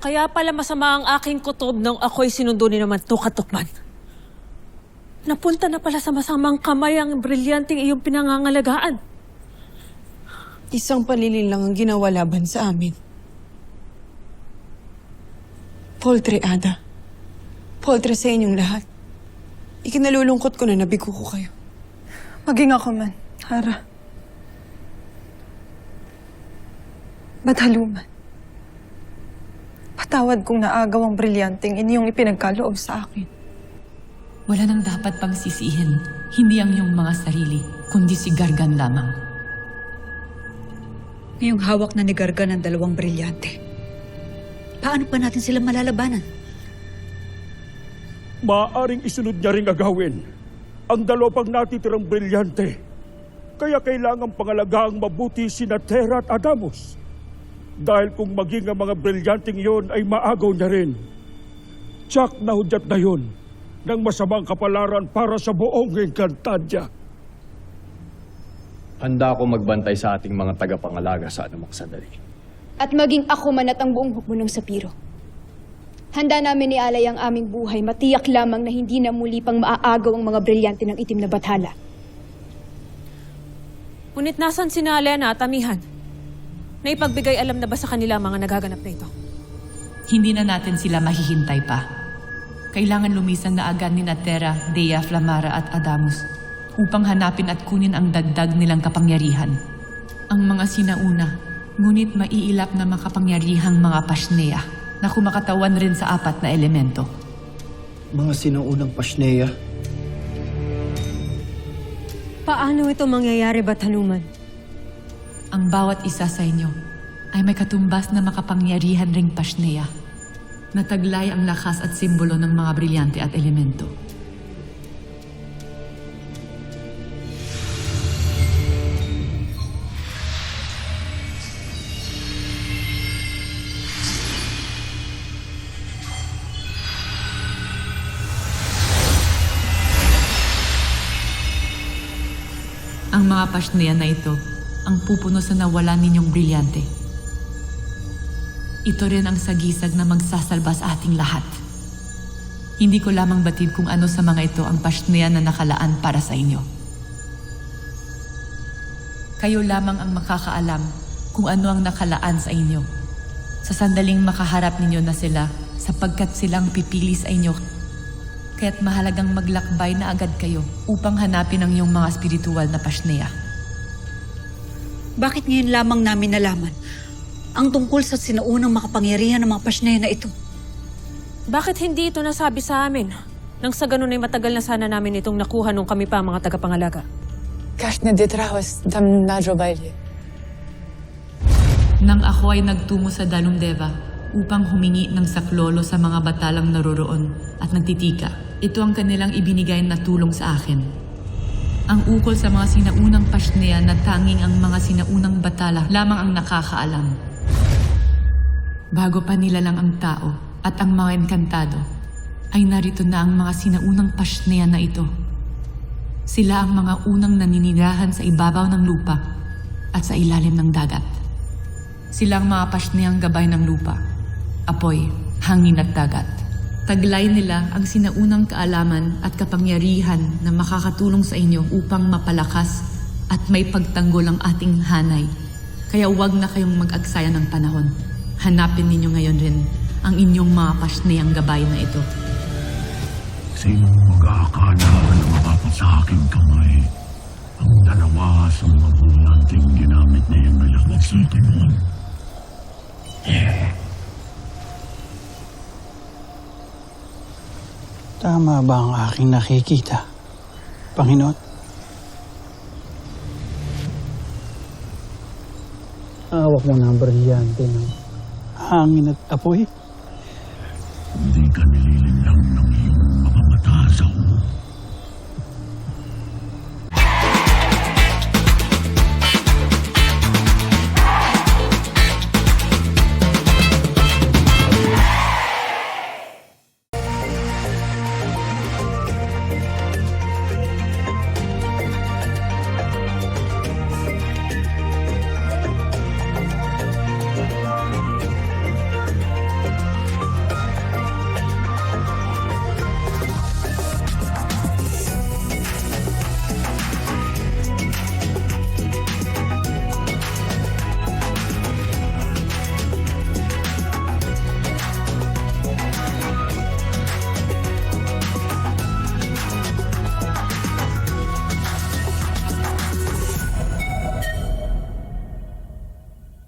Kaya pala masama ang aking kutob nung ako'y sinundo ni naman Tukatukman. Napunta na pala sa masamang kamay ang brilyanteng iyong pinangangalagaan. Isang palilin lang ang ginawa laban sa amin. Poltre, Ada. Poltre sa inyong lahat. Ikinalulungkot ko na nabigo ko kayo. Maging ako man, Hara. Bataluman. Patawad kung naagaw ang brilyanteng inyong ipinagkaloob sa akin. Wala nang dapat pang sisihin. Hindi ang iyong mga sarili, kundi si Gargan lamang. Ngayong hawak na ni Gargan ang dalawang brilyante. Paano pa natin sila malalabanan? Maaaring isunod niya ring agawin ang dalawang natitirang brilyante. Kaya kailangang pangalagaan mabuti sina Terra at Adamus. Dahil kung maging ang mga brilyanteng yon ay maagaw na rin, tsak na hudyat na yun ng masamang kapalaran para sa buong Encantadia. Handa ako magbantay sa ating mga tagapangalaga sa anumang sandali. At maging ako man at ang buong hukbo ng Sapiro. Handa namin ialay ang aming buhay, matiyak lamang na hindi na muli pang maaagaw ang mga brilyante ng itim na bathala. Ngunit nasan sina Alena at Amihan? Naipagbigay alam na ba sa kanila mga nagaganap na ito? Hindi na natin sila mahihintay pa. Kailangan lumisan na agad ni Terra, Dea, Flamara at Adamus upang hanapin at kunin ang dagdag nilang kapangyarihan. Ang mga sinauna, ngunit maiilap na makapangyarihang mga Pashnea na kumakatawan rin sa 4 na elemento. Mga sinaunang Pashnea? Paano ito mangyayari, Bataluman? Ang bawat isa sa inyo ay may katumbas na makapangyarihan ring Pashnea na taglay ang lakas at simbolo ng mga brilyante at elemento. Ang mga Pashnea na ito ang pupuno sa nawalan ninyong brilyante. Ito rin ang sagisag na magsasalba sa ating lahat. Hindi ko lamang batid kung ano sa mga ito ang Pashnea na nakalaan para sa inyo. Kayo lamang ang makakaalam kung ano ang nakalaan sa inyo. Sa sandaling makaharap ninyo na sila sapagkat silang pipili sa inyo. Kaya't mahalagang maglakbay na agad kayo upang hanapin ang iyong mga spiritual na Pashnea. Bakit ngayon lamang namin nalaman ang tungkol sa sinaunang makapangyarihan ng mga Pashnea na ito? Bakit hindi ito nasabi sa amin? Nang sa ganun ay matagal na sana namin itong nakuha nung kami pa mga tagapangalaga. Kashna detrawas dam nadrobayle. Nang ako ay nagtungo sa Dalumdeva upang humingi ng saklolo sa mga batalang naroroon at nagtitika, ito ang kanilang ibinigay na tulong sa akin. Ang ukol sa mga sinaunang Pashnea na tanging ang mga sinaunang batala lamang ang nakakaalam. Bago pa nila lang ang tao at ang mga enkantado, ay narito na ang mga sinaunang Pashnea na ito. Sila ang mga unang naninirahan sa ibabaw ng lupa at sa ilalim ng dagat. Sila ang mga Pashneang gabay ng lupa, apoy, hangin at dagat. Taglay nila ang sinaunang kaalaman at kapangyarihan na makakatulong sa inyo upang mapalakas at may pagtanggol ang ating hanay. Kaya huwag na kayong mag-agsaya ng panahon. Hanapin ninyo ngayon rin ang inyong mga Pashneang gabay na ito. Sinong mag-aakala na mapapot sa aking kamay ang dalawa sa mga brilyanteng ginamit na yung nalakot sa timon? Tama ba ang aking nakikita, Panginoon? Hawak mo na ang brilyante ng hangin at apoy. Hindi ka nililinlang ng iyong mga mata sa